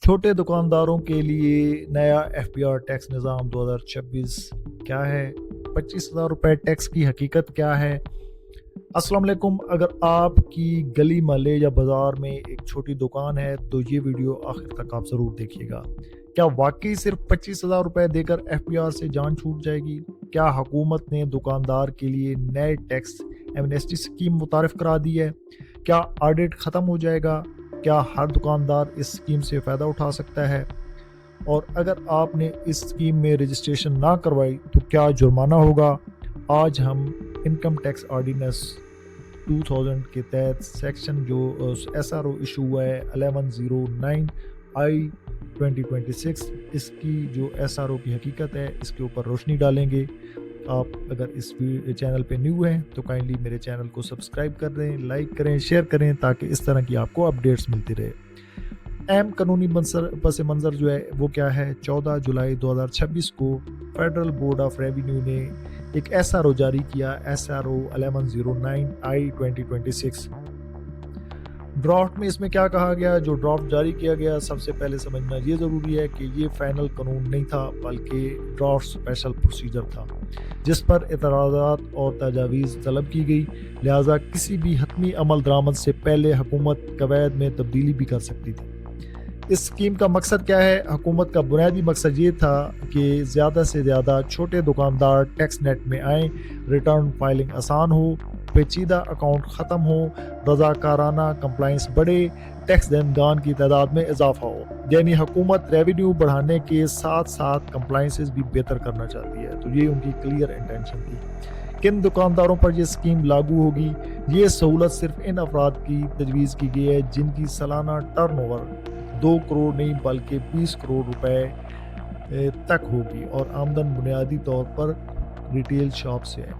چھوٹے دکانداروں کے لیے نیا FBR ٹیکس نظام 2026 کیا ہے؟ 25,000 روپے ٹیکس کی حقیقت کیا ہے؟ السلام علیکم. اگر آپ کی گلی محلے یا بازار میں ایک چھوٹی دکان ہے تو یہ ویڈیو آخر تک آپ ضرور دیکھیے گا. کیا واقعی صرف 25,000 روپے دے کر FBR سے جان چھوٹ جائے گی؟ کیا حکومت نے دکاندار کے لیے نئے ٹیکس ایمنیسٹی اسکیم متعارف کرا دی ہے؟ کیا آڈٹ ختم ہو جائے گا؟ کیا ہر دکاندار اس اسکیم سے فائدہ اٹھا سکتا ہے؟ اور اگر آپ نے اس اسکیم میں رجسٹریشن نہ کروائی تو کیا جرمانہ ہوگا؟ آج ہم انکم ٹیکس آرڈیننس 2000 کے تحت سیکشن جو SRO ایشو ہوا ہے 1109/2026 اس کی جو SRO کی حقیقت ہے اس کے اوپر روشنی ڈالیں گے. آپ اگر اس چینل پہ نیو ہیں تو کائنڈلی میرے چینل کو سبسکرائب کر دیں، لائک کریں، شیئر کریں تاکہ اس طرح کی آپ کو اپڈیٹس ملتی رہے. اہم قانونی پس منظر جو ہے وہ کیا ہے؟ 14 جولائی 2026 کو فیڈرل بورڈ آف ریونیو نے ایک SRO جاری کیا، SRO 1109/2026. ڈرافٹ میں اس میں کیا کہا گیا؟ جو ڈرافٹ جاری کیا گیا سب سے پہلے سمجھنا یہ ضروری ہے کہ یہ فائنل قانون نہیں تھا بلکہ ڈرافٹ اسپیشل پروسیجر تھا جس پر اعتراضات اور تجاویز طلب کی گئی. لہٰذا کسی بھی حتمی عمل درآمد سے پہلے حکومت قواعد میں تبدیلی بھی کر سکتی تھی. اس اسکیم کا مقصد کیا ہے؟ حکومت کا بنیادی مقصد یہ تھا کہ زیادہ سے زیادہ چھوٹے دکاندار ٹیکس نیٹ میں آئیں، ریٹرن فائلنگ آسان ہو، پیچیدہ اکاؤنٹ ختم ہو، رضاکارانہ کمپلائنس بڑھے، ٹیکس دہندگان کی تعداد میں اضافہ ہو. یعنی حکومت ریونیو بڑھانے کے ساتھ ساتھ کمپلائنسز بھی بہتر کرنا چاہتی ہے. تو یہ ان کی کلیئر انٹینشن تھی. کن دکانداروں پر یہ اسکیم لاگو ہوگی؟ یہ سہولت صرف ان افراد کی تجویز کی گئی ہے جن کی سالانہ ٹرن اوور 2 کروڑ نہیں بلکہ 20 کروڑ روپے تک ہوگی اور آمدن بنیادی طور پر ریٹیل شاپ سے ہے.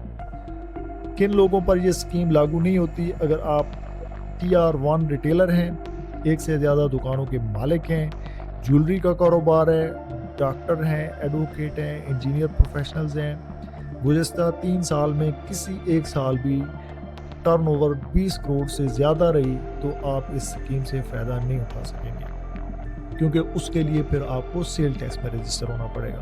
کن لوگوں پر یہ اسکیم لاگو نہیں ہوتی؟ اگر آپ TR1 ریٹیلر ہیں، ایک سے زیادہ دکانوں کے مالک ہیں، جیولری کا کاروبار ہے، ڈاکٹر ہیں، ایڈوکیٹ ہیں، انجینئر پروفیشنلز ہیں، گزشتہ 3 سال میں کسی ایک سال بھی ٹرن اوور 20 کروڑ سے زیادہ رہی تو آپ اس اسکیم سے فائدہ نہیں اٹھا سکیں گے کیونکہ اس کے لیے پھر آپ کو سیل ٹیکس میں رجسٹر ہونا پڑے گا.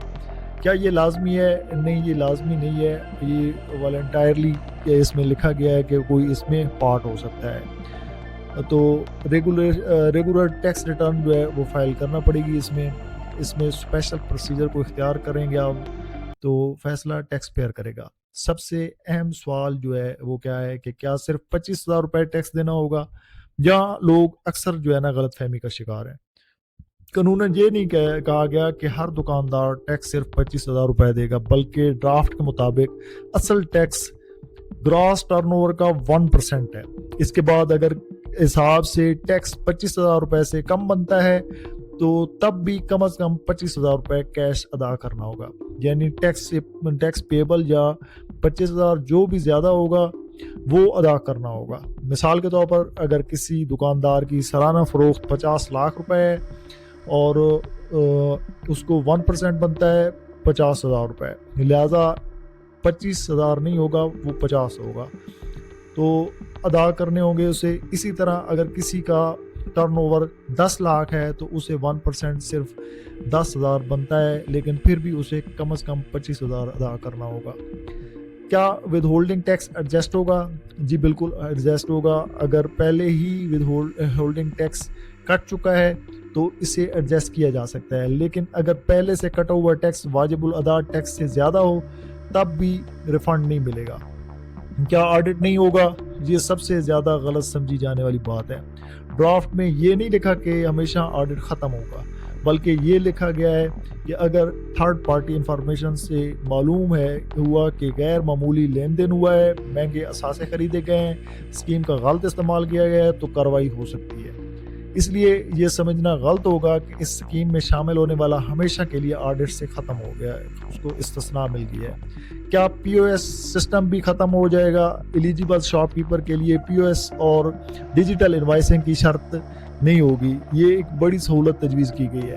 کیا یہ لازمی ہے؟ نہیں، یہ لازمی نہیں ہے. یہ والنٹائرلی اس میں لکھا گیا ہے کہ کوئی اس میں پارٹ ہو سکتا ہے. تو ریگولر ٹیکس ریٹرن جو ہے وہ فائل کرنا پڑے گی. اس میں اسپیشل پروسیجر کو اختیار کریں گے آپ تو فیصلہ ٹیکس پیئر کرے گا. سب سے اہم سوال جو ہے وہ کیا ہے کہ کیا صرف 25,000 روپے ٹیکس دینا ہوگا؟ یا لوگ اکثر جو ہے نا غلط فہمی کا شکار ہیں. قانوناً یہ نہیں کہا گیا کہ ہر دکاندار ٹیکس صرف 25,000 روپے دے گا بلکہ ڈرافٹ کے مطابق اصل ٹیکس گراس ٹرن اوور کا 1% ہے. اس کے بعد اگر حساب سے ٹیکس 25,000 روپے سے کم بنتا ہے تو تب بھی کم از کم 25,000 روپے کیش ادا کرنا ہوگا. یعنی ٹیکس پیبل یا 25,000 جو بھی زیادہ ہوگا وہ ادا کرنا ہوگا. مثال کے طور پر اگر کسی دکاندار کی سالانہ فروخت 50 لاکھ روپے ہے اور اس کو 1% بنتا ہے 50,000 روپے، لہٰذا 25,000 نہیں ہوگا، وہ 50 ہوگا تو ادا کرنے ہوں گے اسے. اسی طرح اگر کسی کا ٹرن اوور 10 لاکھ ہے تو اسے 1% صرف 10,000 بنتا ہے لیکن پھر بھی اسے کم از کم 25,000 ادا کرنا ہوگا. کیا ود ہولڈنگ ٹیکس ایڈجسٹ ہوگا؟ جی بالکل ایڈجسٹ ہوگا. اگر پہلے ہی ود ہولڈنگ ٹیکس کٹ چکا ہے تو اسے ایڈجسٹ کیا جا سکتا ہے، لیکن اگر پہلے سے کٹا ہوا ٹیکس واجب الادا ٹیکس سے زیادہ ہو تب بھی ریفنڈ نہیں ملے گا. کیا آڈٹ نہیں ہوگا؟ یہ سب سے زیادہ غلط سمجھی جانے والی بات ہے. ڈرافٹ میں یہ نہیں لکھا کہ ہمیشہ آڈٹ ختم ہوگا بلکہ یہ لکھا گیا ہے کہ اگر تھرڈ پارٹی انفارمیشن سے معلوم ہوا کہ غیر معمولی لین دین ہوا ہے، مہنگے اثاثے خریدے گئے ہیں، اسکیم کا غلط استعمال کیا گیا ہے تو کارروائی ہو سکتی ہے. اس لیے یہ سمجھنا غلط ہوگا کہ اس اسکیم میں شامل ہونے والا ہمیشہ کے لیے آڈٹ سے ختم ہو گیا ہے، اس کو استثناء مل گیا ہے. کیا POS سسٹم بھی ختم ہو جائے گا؟ ایلیجیبل شاپ کیپر کے لیے POS اور ڈیجیٹل انوائسنگ کی شرط نہیں ہوگی. یہ ایک بڑی سہولت تجویز کی گئی ہے.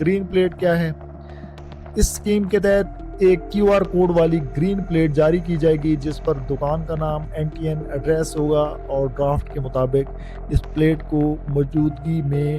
گرین پلیٹ کیا ہے؟ اس اسکیم کے تحت ایک QR کوڈ والی گرین پلیٹ جاری کی جائے گی جس پر دکان کا نام، MTN ایڈریس ہوگا اور ڈرافٹ کے مطابق اس پلیٹ کو موجودگی میں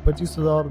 25,000,